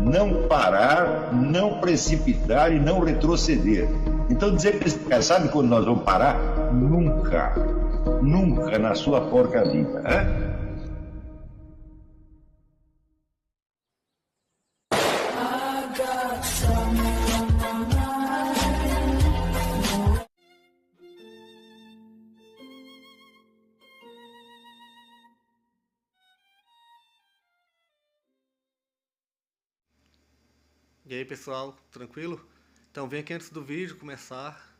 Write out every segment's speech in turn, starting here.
não parar, não precipitar e não retroceder. Então dizer para esse cara, sabe quando nós vamos parar? Nunca. Nunca na sua porca vida. Né? E aí pessoal, tranquilo? Então vem aqui antes do vídeo começar,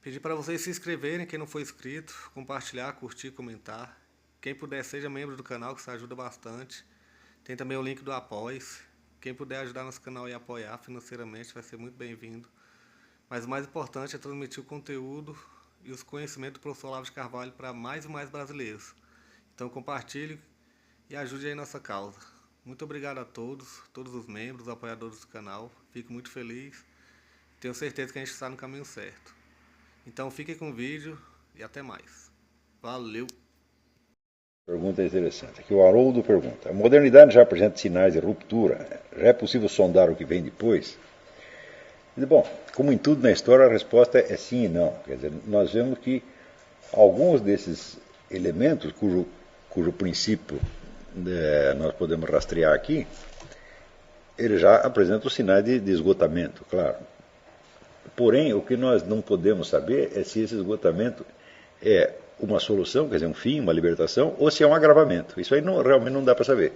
pedir para vocês se inscreverem, quem não for inscrito, compartilhar, curtir, comentar. Quem puder seja membro do canal, que isso ajuda bastante. Tem também o link do Apoia-se. Quem puder ajudar nosso canal e apoiar financeiramente vai ser muito bem-vindo. Mas o mais importante é transmitir o conteúdo e os conhecimentos do professor Olavo de Carvalho para mais e mais brasileiros. Então compartilhe e ajude aí nossa causa. Muito obrigado a todos os membros, apoiadores do canal. Fico muito feliz. Tenho certeza que a gente está no caminho certo. Então fiquem com o vídeo e até mais. Valeu! Pergunta interessante. Aqui o Haroldo pergunta: a modernidade já apresenta sinais de ruptura? Já é possível sondar o que vem depois? Bom, como em tudo na história, a resposta é sim e não. Quer dizer, nós vemos que alguns desses elementos, cujo princípio nós podemos rastrear aqui, ele já apresenta os sinais de esgotamento, claro. Porém, o que nós não podemos saber é se esse esgotamento é uma solução, quer dizer, um fim, uma libertação, ou se é um agravamento. Isso aí realmente não dá para saber.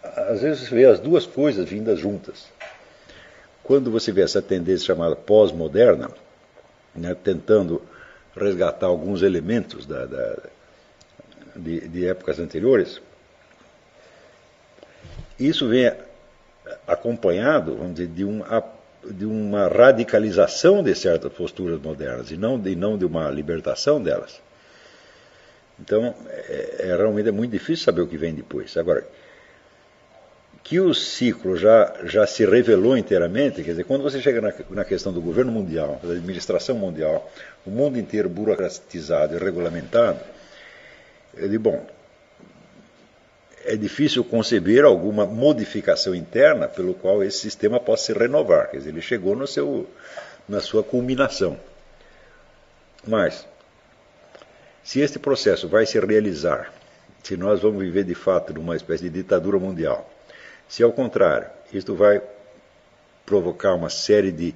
Às vezes você vê as duas coisas vindas juntas. Quando você vê essa tendência chamada pós-moderna, tentando resgatar alguns elementos de épocas anteriores, isso vem acompanhado, vamos dizer, de uma radicalização de certas posturas modernas e não de uma libertação delas. Então, realmente é muito difícil saber o que vem depois. Agora, que o ciclo já se revelou inteiramente, quer dizer, quando você chega na questão do governo mundial, da administração mundial, o mundo inteiro burocratizado e regulamentado, eu digo, bom, é difícil conceber alguma modificação interna pelo qual esse sistema possa se renovar. Quer dizer, ele chegou na sua culminação. Mas, se este processo vai se realizar, se nós vamos viver de fato numa espécie de ditadura mundial, se ao contrário, isto vai provocar uma série de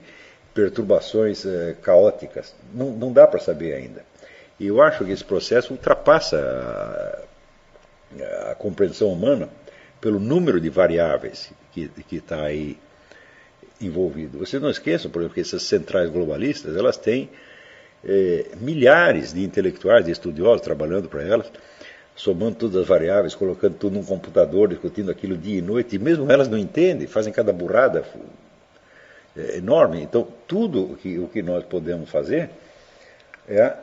perturbações caóticas, não dá para saber ainda. E eu acho que esse processo ultrapassa a compreensão humana pelo número de variáveis que está aí envolvido. Vocês não esqueçam, por exemplo, que essas centrais globalistas, elas têm milhares de intelectuais, de estudiosos trabalhando para elas, somando todas as variáveis, colocando tudo num computador, discutindo aquilo dia e noite, e mesmo elas não entendem, fazem cada burrada enorme. Então, tudo o que nós podemos fazer é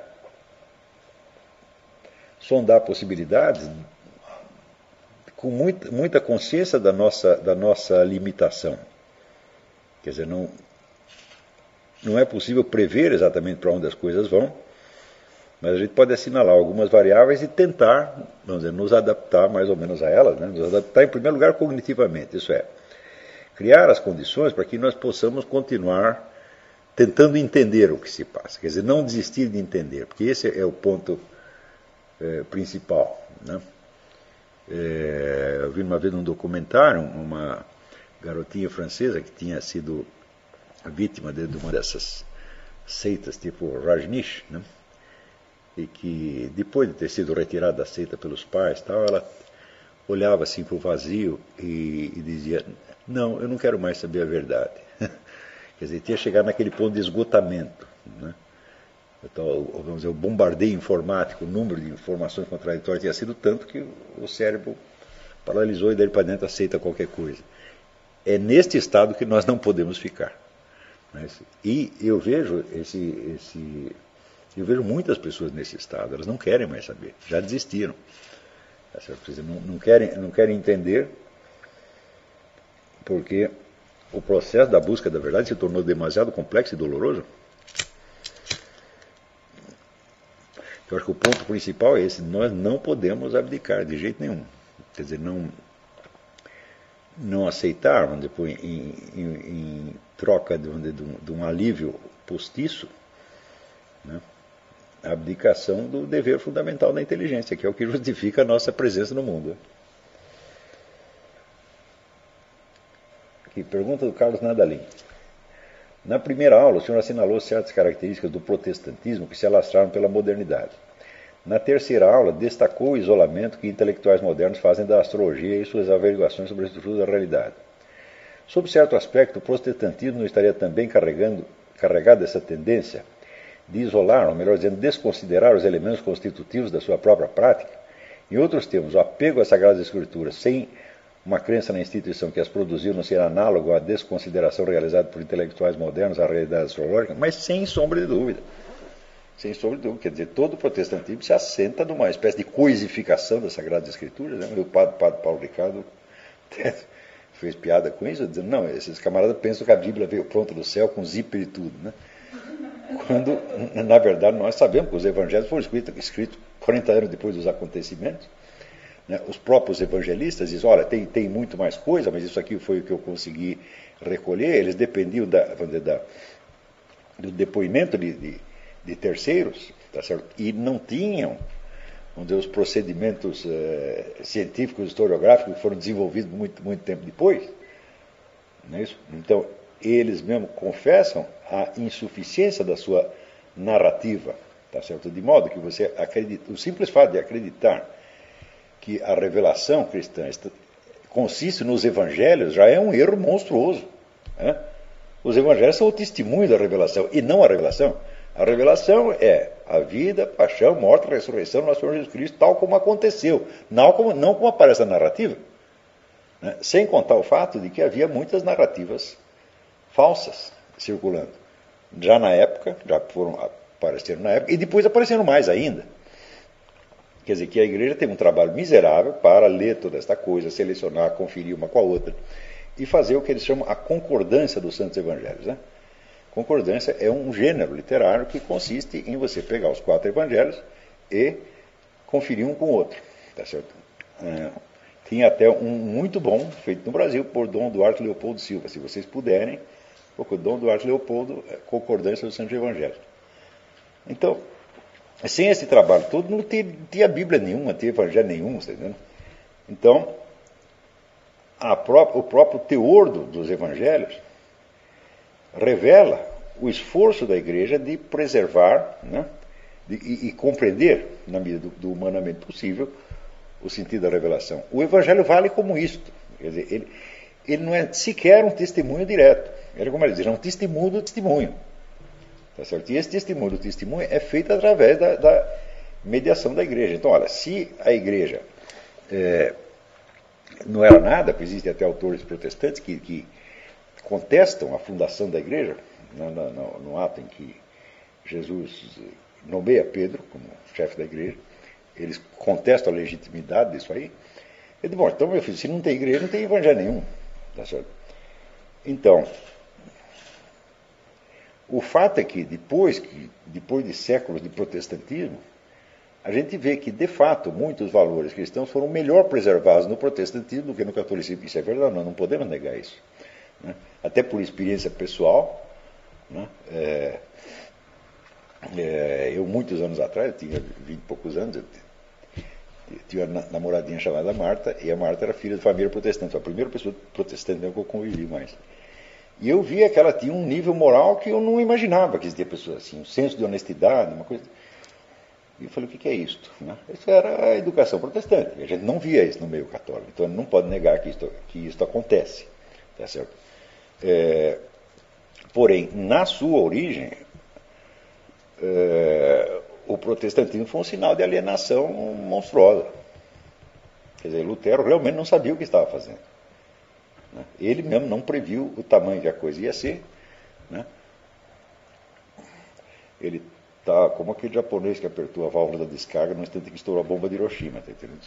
sondar possibilidades com muita consciência da nossa limitação. Quer dizer, não é possível prever exatamente para onde as coisas vão, mas a gente pode assinalar algumas variáveis e tentar, vamos dizer, nos adaptar mais ou menos a elas, nos adaptar em primeiro lugar cognitivamente, isso é, criar as condições para que nós possamos continuar tentando entender o que se passa, quer dizer, não desistir de entender, porque esse é o ponto principal. Eu vi uma vez num documentário uma garotinha francesa que tinha sido vítima de uma dessas seitas tipo Rajneesh, e que depois de ter sido retirada da seita pelos pais, ela olhava assim para o vazio e dizia: não, eu não quero mais saber a verdade. Quer dizer, tinha chegado naquele ponto de esgotamento. Então, vamos dizer, o bombardeio informático, o número de informações contraditórias tinha sido tanto que o cérebro paralisou e daí para dentro aceita qualquer coisa. É neste estado que nós não podemos ficar. E eu vejo eu vejo muitas pessoas nesse estado, elas não querem mais saber, já desistiram. Não querem entender, porque o processo da busca da verdade se tornou demasiado complexo e doloroso. Eu acho que o ponto principal é esse: nós não podemos abdicar de jeito nenhum. Quer dizer, não aceitaram, depois em troca de um alívio postiço, né, a abdicação do dever fundamental da inteligência, que é o que justifica a nossa presença no mundo. Aqui, pergunta do Carlos Nadalim. Na primeira aula, o senhor assinalou certas características do protestantismo que se alastraram pela modernidade. Na terceira aula, destacou o isolamento que intelectuais modernos fazem da astrologia e suas averiguações sobre a estrutura da realidade. Sob certo aspecto, o protestantismo não estaria também carregado dessa tendência de isolar, ou melhor dizendo, desconsiderar os elementos constitutivos da sua própria prática? Em outros termos, o apego às Sagradas Escrituras, sem uma crença na instituição que as produziu, não seria análogo à desconsideração realizada por intelectuais modernos à realidade astrológica? Mas sem sombra de dúvida. Sem sombra de dúvida. Quer dizer, todo o protestantismo se assenta numa espécie de coisificação das Sagradas Escrituras. Né? O padre Paulo Ricardo fez piada com isso, dizendo, não, esses camaradas pensam que a Bíblia veio pronta do céu com zíper e tudo, né? Quando, na verdade, nós sabemos que os evangelhos foram escritos 40 anos depois dos acontecimentos. Né? Os próprios evangelistas dizem, olha, tem muito mais coisa, mas isso aqui foi o que eu consegui recolher. Eles dependiam do depoimento de terceiros, tá certo? E não tinham os procedimentos científicos, historiográficos que foram desenvolvidos muito tempo depois. Não é isso? Então, eles mesmo confessam a insuficiência da sua narrativa, tá certo? De modo que você acredita, o simples fato de acreditar que a revelação cristã consiste nos evangelhos já é um erro monstruoso. Né? Os evangelhos são o testemunho da revelação e não a revelação. A revelação é a vida, paixão, morte, ressurreição do nosso Senhor Jesus Cristo, tal como aconteceu, não como aparece na narrativa. Né? Sem contar o fato de que havia muitas narrativas falsas circulando. Já na época, apareceram na época, e depois apareceram mais ainda. Quer dizer, que a igreja teve um trabalho miserável para ler toda esta coisa, selecionar, conferir uma com a outra, e fazer o que eles chamam a concordância dos santos evangelhos. Né? Concordância é um gênero literário que consiste em você pegar os 4 evangelhos e conferir um com o outro. Tá certo? Tinha até um muito bom, feito no Brasil, por Dom Duarte Leopoldo Silva. Se vocês puderem, o Dom Duarte Leopoldo, Concordância dos Santos Evangelhos. Então, sem esse trabalho todo, não tinha Bíblia nenhuma, não tinha Evangelho nenhum, tá entendendo? Então, o próprio teor dos Evangelhos revela o esforço da igreja de preservar, né, e compreender, na medida do humanamente possível, o sentido da revelação. O Evangelho vale como isto. Quer dizer, ele não é sequer um testemunho direto. Ele, como ele diz, é um testemunho do testemunho. Tá certo? E esse testemunho do testemunho é feito através da mediação da igreja. Então, olha, se a igreja não era nada, porque existem até autores protestantes que contestam a fundação da igreja, no ato em que Jesus nomeia Pedro como chefe da igreja, eles contestam a legitimidade disso aí. Eu digo, bom, então, meu filho, se não tem igreja, não tem evangelho nenhum. Tá certo? Então, o fato é que depois de séculos de protestantismo, a gente vê que, de fato, muitos valores cristãos foram melhor preservados no protestantismo do que no catolicismo. Isso é verdade, nós não podemos negar isso. Né? Até por experiência pessoal. Né? Eu, muitos anos atrás, eu tinha 20 e poucos anos, eu tinha uma namoradinha chamada Marta, e a Marta era filha de família protestante, a primeira pessoa protestante que eu convivi mais. E eu via que ela tinha um nível moral que eu não imaginava que existia pessoas assim, um senso de honestidade, uma coisa. E eu falei, o que é isto? Né? Isso era a educação protestante. A gente não via isso no meio católico, então não pode negar que isto acontece. Tá certo? Porém, na sua origem, o protestantismo foi um sinal de alienação monstruosa. Quer dizer, Lutero realmente não sabia o que estava fazendo. Né? Ele mesmo não previu o tamanho que a coisa ia ser. Né? Ele está como aquele japonês que apertou a válvula da descarga no instante que estourou a bomba de Hiroshima. Tá entendendo?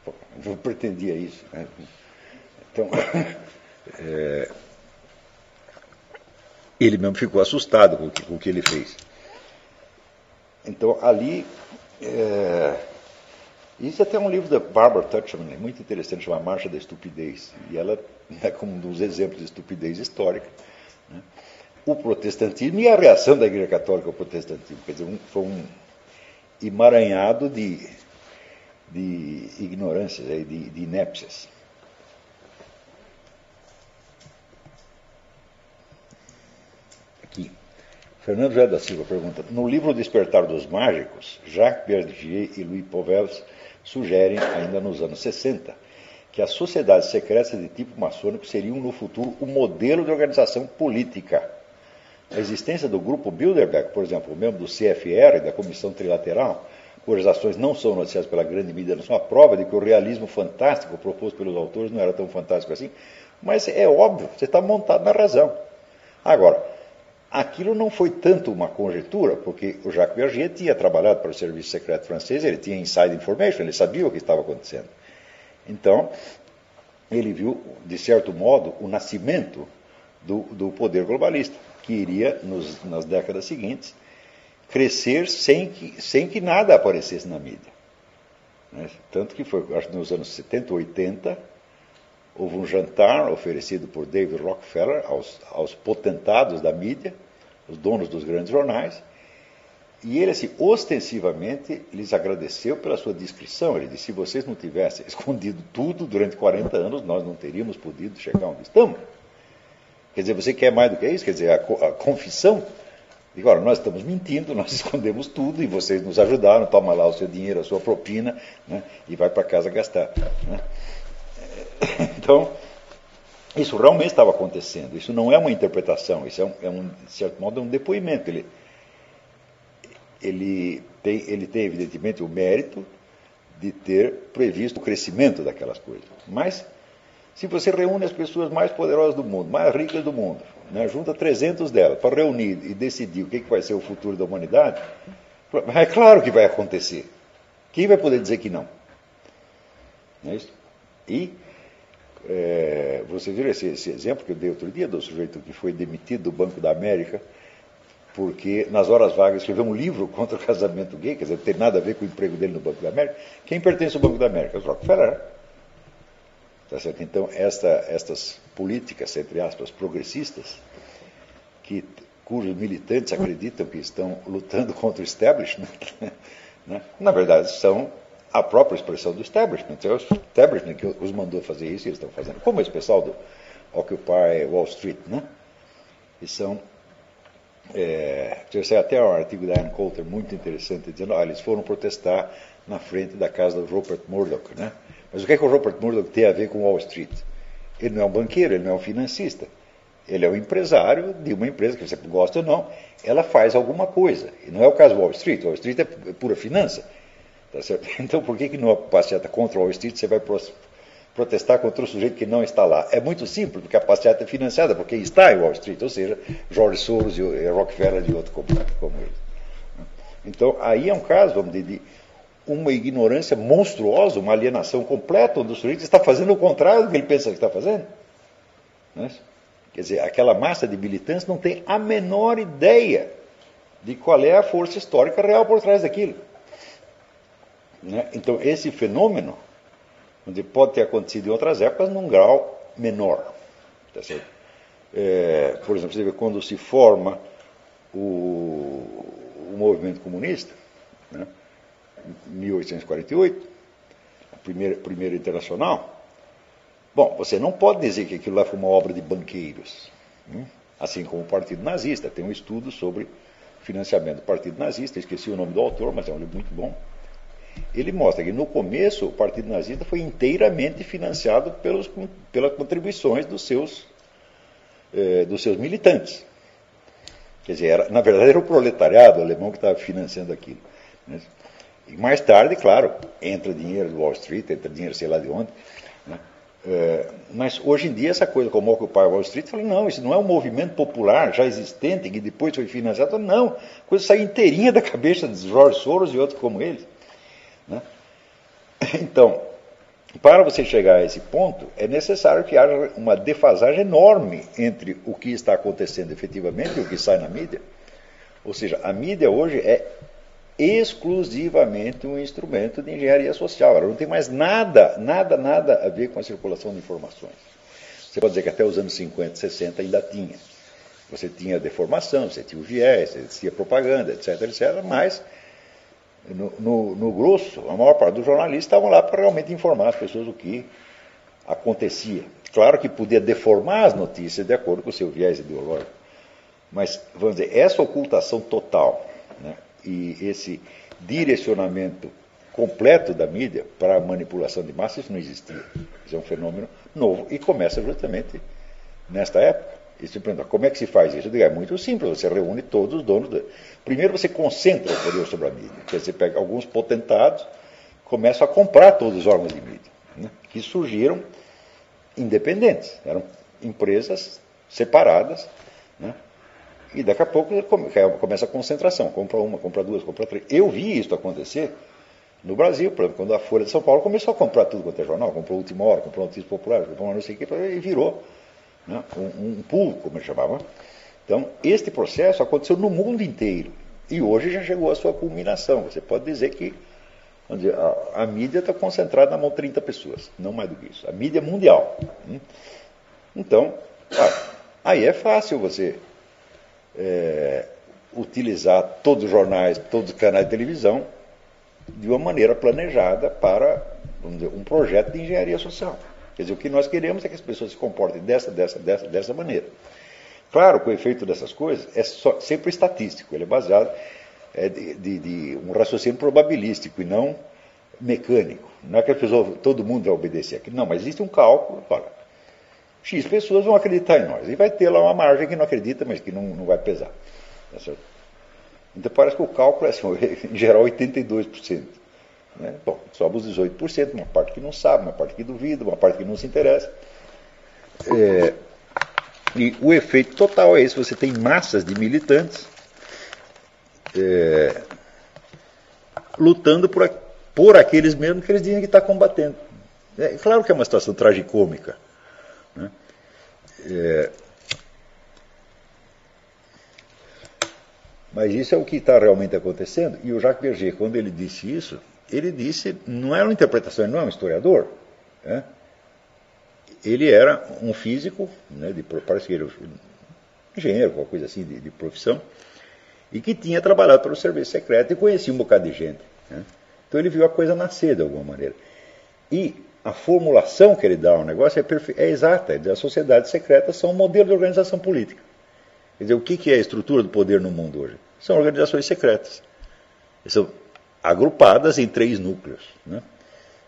Eu não pretendia isso. Né? Então, ele mesmo ficou assustado com o que ele fez. Então, ali, Isso até um livro da Barbara Tuchman, muito interessante, chama Marcha da Estupidez. E ela é como um dos exemplos de estupidez histórica. Né? O protestantismo e a reação da Igreja Católica ao protestantismo. Quer dizer, foi um emaranhado de ignorâncias, de inépcias. Aqui. Fernando José da Silva pergunta: no livro O Despertar dos Mágicos, Jacques Bergier e Louis Pauwels sugerem, ainda nos anos 60, que as sociedades secretas de tipo maçônico seriam, no futuro, o modelo de organização política. A existência do grupo Bilderberg, por exemplo, membro do CFR, da Comissão Trilateral, cujas ações não são noticiadas pela grande mídia, não são a prova de que o realismo fantástico proposto pelos autores não era tão fantástico assim, mas é óbvio, você está montado na razão. Agora, aquilo não foi tanto uma conjectura, porque o Jacques Bergier tinha trabalhado para o serviço secreto francês, ele tinha inside information, ele sabia o que estava acontecendo. Então, ele viu, de certo modo, o nascimento do poder globalista, que iria, nas décadas seguintes, crescer sem que nada aparecesse na mídia. Né? Tanto que foi, acho que nos anos 70, 80, houve um jantar oferecido por David Rockefeller aos potentados da mídia, os donos dos grandes jornais, e ele, assim, ostensivamente, lhes agradeceu pela sua discrição. Ele disse: se vocês não tivessem escondido tudo durante 40 anos, nós não teríamos podido chegar onde estamos. Quer dizer, você quer mais do que isso? Quer dizer, a confissão. E agora, nós estamos mentindo, nós escondemos tudo e vocês nos ajudaram, toma lá o seu dinheiro, a sua propina, né, e vai para casa gastar. Né? Então, isso realmente estava acontecendo. Isso não é uma interpretação, isso de certo modo, é um depoimento. Ele tem, evidentemente, o mérito de ter previsto o crescimento daquelas coisas. Mas, se você reúne as pessoas mais poderosas do mundo, mais ricas do mundo, né, junta 300 delas para reunir e decidir o que vai ser o futuro da humanidade, é claro que vai acontecer. Quem vai poder dizer que não? Não é isso? E você viu esse exemplo que eu dei outro dia do sujeito que foi demitido do Banco da América porque, nas horas vagas, escreveu um livro contra o casamento gay, quer dizer, não tem nada a ver com o emprego dele no Banco da América. Quem pertence ao Banco da América? O Rockefeller. Tá certo? Então, estas políticas, entre aspas, progressistas, cujos militantes acreditam que estão lutando contra o establishment, né, na verdade são a própria expressão do establishment. É o establishment que os mandou fazer isso e eles estão fazendo. Como esse pessoal do Occupy Wall Street, né? E são... eu sei até um artigo da Ann Coulter muito interessante, dizendo: eles foram protestar na frente da casa do Rupert Murdoch, né? Mas o que é que o Rupert Murdoch tem a ver com Wall Street? Ele não é um banqueiro, ele não é um financista. Ele é um empresário de uma empresa, que você gosta ou não, ela faz alguma coisa. E não é o caso do Wall Street. Wall Street é pura finança. Tá certo? Então, por que numa passeata contra o Wall Street você vai protestar contra o sujeito que não está lá? É muito simples, porque a passeata é financiada, porque está em Wall Street, ou seja, George Soros e Rockefeller e outros como ele. Então, aí é um caso, vamos dizer, de uma ignorância monstruosa, uma alienação completa, onde o sujeito está fazendo o contrário do que ele pensa que está fazendo. Não é? Quer dizer, aquela massa de militantes não tem a menor ideia de qual é a força histórica real por trás daquilo. Né? Então, esse fenômeno onde pode ter acontecido em outras épocas num grau menor. Tá certo? Por exemplo, você vê quando se forma o movimento comunista, né? 1848, a primeira internacional. Bom, você não pode dizer que aquilo lá foi uma obra de banqueiros, né? Assim como o Partido Nazista. Tem um estudo sobre financiamento do Partido Nazista, esqueci o nome do autor, mas é um livro muito bom. Ele mostra que no começo o Partido Nazista foi inteiramente financiado pelas contribuições dos seus militantes. Quer dizer, na verdade era o proletariado alemão que estava financiando aquilo, né? E mais tarde, claro, entra dinheiro do Wall Street, entra dinheiro sei lá de onde, né? Mas hoje em dia essa coisa como Occupy Wall Street, fala, não, isso não é um movimento popular já existente que depois foi financiado, não, a coisa sai inteirinha da cabeça de George Soros e outros como eles, né? Então, para você chegar a esse ponto, é necessário que haja uma defasagem enorme entre o que está acontecendo efetivamente e o que sai na mídia. Ou seja, a mídia hoje é exclusivamente um instrumento de engenharia social. Ela não tem mais nada a ver com a circulação de informações. Você pode dizer que até os anos 50, 60 ainda tinha. Você tinha deformação, você tinha o viés, você tinha propaganda, etc, mas no grosso, a maior parte dos jornalistas estavam lá para realmente informar as pessoas o que acontecia. Claro que podia deformar as notícias de acordo com o seu viés ideológico, mas, vamos dizer, essa ocultação total, né, e esse direcionamento completo da mídia para a manipulação de massa, isso não existia. Isso é um fenômeno novo e começa justamente nesta época. E se pergunta, como é que se faz isso? Eu digo, é muito simples, você reúne todos os donos. Primeiro você concentra o poder sobre a mídia. Você pega alguns potentados, começa a comprar todos os órgãos de mídia, né, que surgiram independentes. Eram empresas separadas, né, e daqui a pouco começa a concentração. Compra uma, compra duas, compra três. Eu vi isso acontecer no Brasil, por exemplo, quando a Folha de São Paulo começou a comprar tudo quanto é jornal, comprou a Última Hora, comprou Notícias Populares, comprou não sei o que, e virou, né, um pool, como eles chamavam. Então, este processo aconteceu no mundo inteiro. E hoje já chegou à sua culminação. Você pode dizer que a mídia está concentrada na mão de 30 pessoas, não mais do que isso. A mídia mundial. Então, aí é fácil você utilizar todos os jornais, todos os canais de televisão de uma maneira planejada para, vamos dizer, um projeto de engenharia social. Quer dizer, o que nós queremos é que as pessoas se comportem dessa maneira. Claro que o efeito dessas coisas é sempre estatístico, ele é baseado de um raciocínio probabilístico e não mecânico. Não é que todo mundo vai obedecer aqui. Não, mas existe um cálculo, olha, X pessoas vão acreditar em nós. E vai ter lá uma margem que não acredita, mas que não vai pesar. Tá certo? Então parece que o cálculo é, assim, em geral, 82%. Né? Bom, sobra os 18%, uma parte que não sabe, uma parte que duvida, uma parte que não se interessa. E o efeito total é esse: você tem massas de militantes lutando por aqueles mesmos que eles dizem que estão combatendo. Claro que é uma situação tragicômica, né? Mas isso é o que está realmente acontecendo. E o Jacques Berger, quando ele disse isso, ele disse, não era uma interpretação, ele não é um historiador, né? Ele era um físico, né, parece que ele era engenheiro, qualquer coisa assim, de profissão, e que tinha trabalhado para o serviço secreto e conhecia um bocado de gente, né? Então ele viu a coisa nascer de alguma maneira. E a formulação que ele dá ao negócio é exata. As sociedades secretas são um modelo de organização política. Quer dizer, o que é a estrutura do poder no mundo hoje? São organizações secretas. São agrupadas em 3 núcleos, né?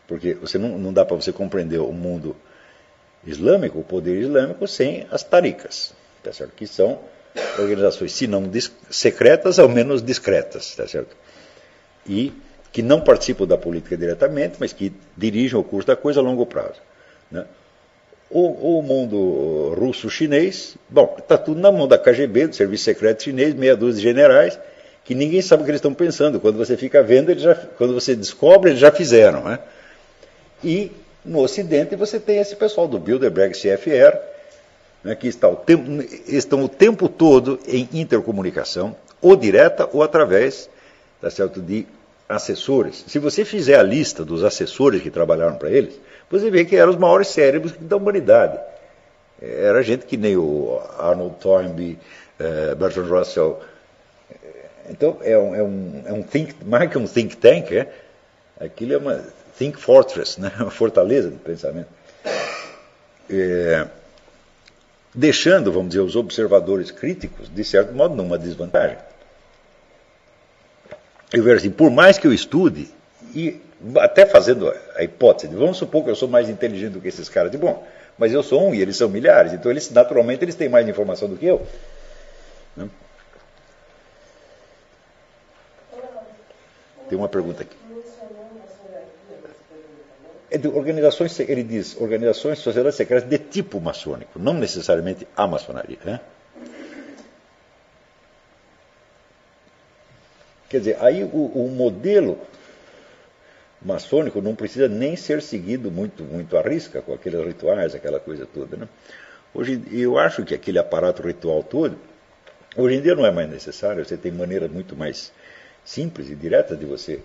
Porque não dá para você compreender o mundo islâmico, o poder islâmico, sem as tarikas, tá certo? Que são organizações, se não secretas, ao menos discretas, tá certo? E que não participam da política diretamente, mas que dirigem o curso da coisa a longo prazo, né? O mundo russo-chinês, bom, está tudo na mão da KGB, do Serviço Secreto Chinês, meia dúzia de generais, que ninguém sabe o que eles estão pensando. Quando você fica vendo, quando você descobre, eles já fizeram, né? E no Ocidente você tem esse pessoal do Bilderberg CFR, né, que estão o tempo todo em intercomunicação, ou direta ou através, tá certo, de assessores. Se você fizer a lista dos assessores que trabalharam para eles, você vê que eram os maiores cérebros da humanidade. Era gente que nem o Arnold Toynbee, Bertrand Russell. Então mais que um think tank, aquilo é uma think fortress, né? Uma fortaleza de pensamento. Deixando, vamos dizer, os observadores críticos, de certo modo, numa desvantagem. Eu vejo assim, por mais que eu estude, e até fazendo a hipótese, vamos supor que eu sou mais inteligente do que esses caras, bom, mas eu sou um e eles são milhares, então naturalmente eles têm mais informação do que eu, né? Tem uma pergunta aqui. Organizações, ele diz, organizações, sociedades secretas de tipo maçônico, não necessariamente a maçonaria, né? Quer dizer, aí o modelo maçônico não precisa nem ser seguido muito à risca, com aqueles rituais, aquela coisa toda, né? Hoje, eu acho que aquele aparato ritual todo, hoje em dia não é mais necessário, você tem maneiras muito mais simples e direta de você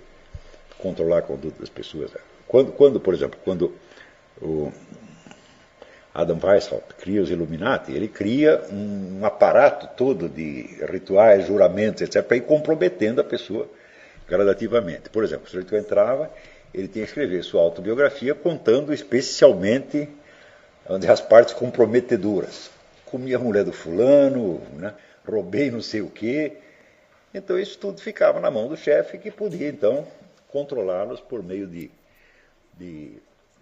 controlar a conduta das pessoas. Quando por exemplo, quando o Adam Weishaupt cria os Illuminati, ele cria um aparato todo de rituais, juramentos, etc., para ir comprometendo a pessoa gradativamente. Por exemplo, o sujeito entrava, ele tinha que escrever sua autobiografia contando especialmente as partes comprometedoras. Comi a mulher do fulano, né? Roubei não sei o quê. Então isso tudo ficava na mão do chefe, que podia então controlá-los por meio de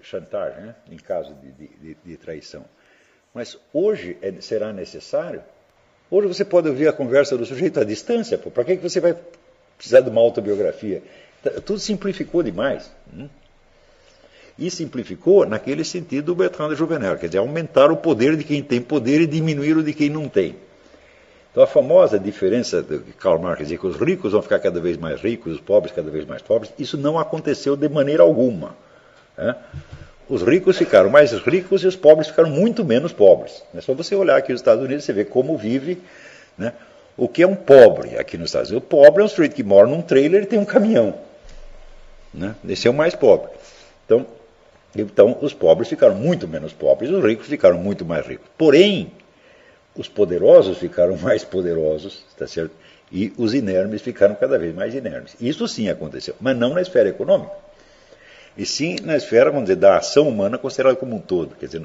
chantagem, né? Em caso de traição. Mas hoje será necessário. Hoje você pode ouvir a conversa do sujeito à distância. Para que você vai precisar de uma autobiografia? Tudo simplificou demais. E simplificou naquele sentido do Bertrand de Jouvenel, quer dizer, aumentar o poder de quem tem poder e diminuir o de quem não tem. Então a famosa diferença de Karl Marx, quer dizer, que os ricos vão ficar cada vez mais ricos, os pobres cada vez mais pobres, isso não aconteceu de maneira alguma. Né? Os ricos ficaram mais ricos e os pobres ficaram muito menos pobres. É só você olhar aqui nos Estados Unidos, você vê como vive, né? O que é um pobre aqui nos Estados Unidos. O pobre é um sujeito que mora num trailer e tem um caminhão. Né? Esse é o mais pobre. Então, os pobres ficaram muito menos pobres, os ricos ficaram muito mais ricos. Porém, os poderosos ficaram mais poderosos, tá certo? E os inermes ficaram cada vez mais inermes. Isso sim aconteceu, mas não na esfera econômica. E sim na esfera, vamos dizer, da ação humana considerada como um todo. Quer dizer,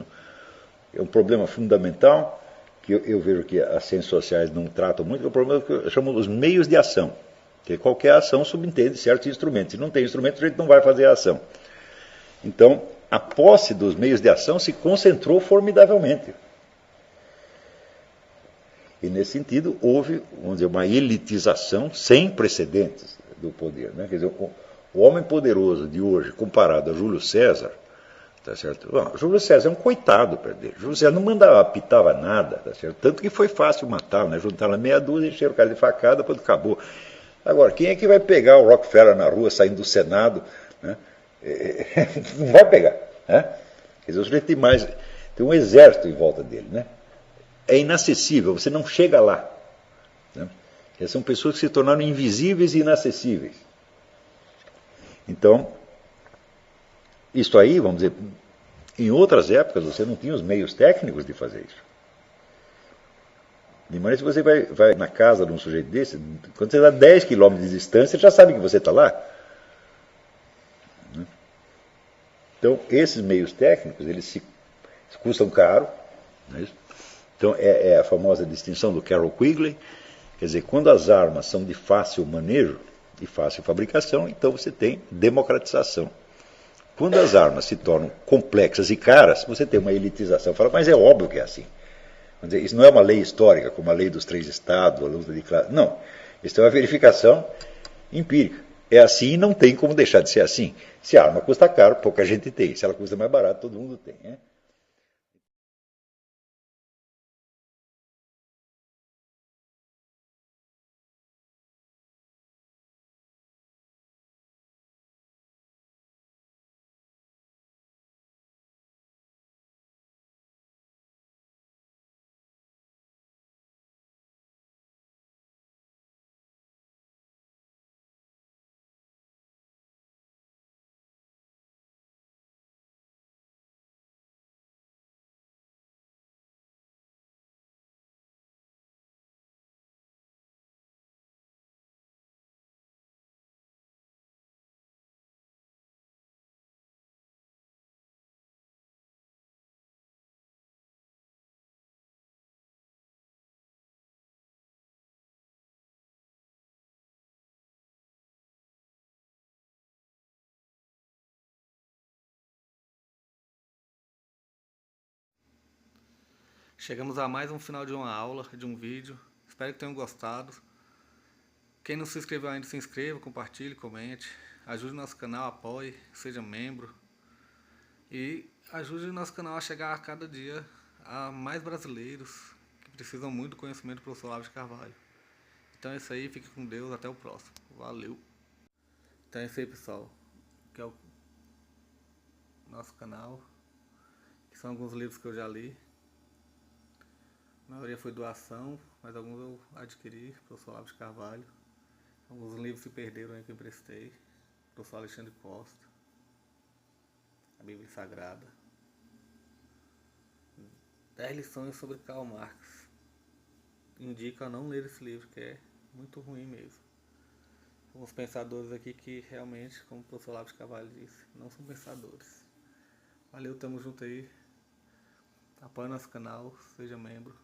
é um problema fundamental que eu vejo que as ciências sociais não tratam muito, é o problema que eu chamo os meios de ação. Porque qualquer ação subentende certos instrumentos. Se não tem instrumento, a gente não vai fazer a ação. Então, a posse dos meios de ação se concentrou formidavelmente. E nesse sentido, houve, vamos dizer, uma elitização sem precedentes do poder. Né? Quer dizer, o homem poderoso de hoje, comparado a Júlio César, tá certo? Bom, Júlio César é um coitado perto dele. Júlio César não mandava, apitava nada, tá certo? Tanto que foi fácil matá-lo, né? Juntaram meia dúzia, encheram o cara de facada, depois acabou. Agora, quem é que vai pegar o Rockefeller na rua, saindo do Senado? Né? Não vai pegar. Né? Quer dizer, o sujeito tem um exército em volta dele. Né? É inacessível, você não chega lá. Né? São pessoas que se tornaram invisíveis e inacessíveis. Então, isso aí, vamos dizer, em outras épocas você não tinha os meios técnicos de fazer isso. De maneira que você vai na casa de um sujeito desse, quando você dá 10 km de distância, ele já sabe que você está lá. Então, esses meios técnicos, eles custam caro. Não é isso? Então, é a famosa distinção do Carroll Quigley. Quer dizer, quando as armas são de fácil manejo, de fácil fabricação, então você tem democratização. Quando as armas se tornam complexas e caras, você tem uma elitização. Fala, mas é óbvio que é assim. Quer dizer, isso não é uma lei histórica, como a lei dos 3 estados, a luta de classe. Não. Isso é uma verificação empírica. É assim e não tem como deixar de ser assim. Se a arma custa caro, pouca gente tem. Se ela custa mais barato, todo mundo tem. Né? Chegamos a mais um final de uma aula, de um vídeo. Espero que tenham gostado. Quem não se inscreveu ainda, se inscreva, compartilhe, comente. Ajude o nosso canal, apoie, seja membro. E ajude o nosso canal a chegar a cada dia a mais brasileiros que precisam muito do conhecimento do professor Olavo de Carvalho. Então é isso aí, fique com Deus, até o próximo. Valeu! Então é isso aí, pessoal. Que é o nosso canal. Que são alguns livros que eu já li. A maioria foi doação, mas alguns eu adquiri, professor Olavo de Carvalho. Alguns livros se perderam aí que eu emprestei. Professor Alexandre Costa. A Bíblia Sagrada. 10 lições sobre Karl Marx. Indico a não ler esse livro, que é muito ruim mesmo. Alguns pensadores aqui que realmente, como o professor Olavo de Carvalho disse, não são pensadores. Valeu, tamo junto aí. Apoie nosso canal, seja membro.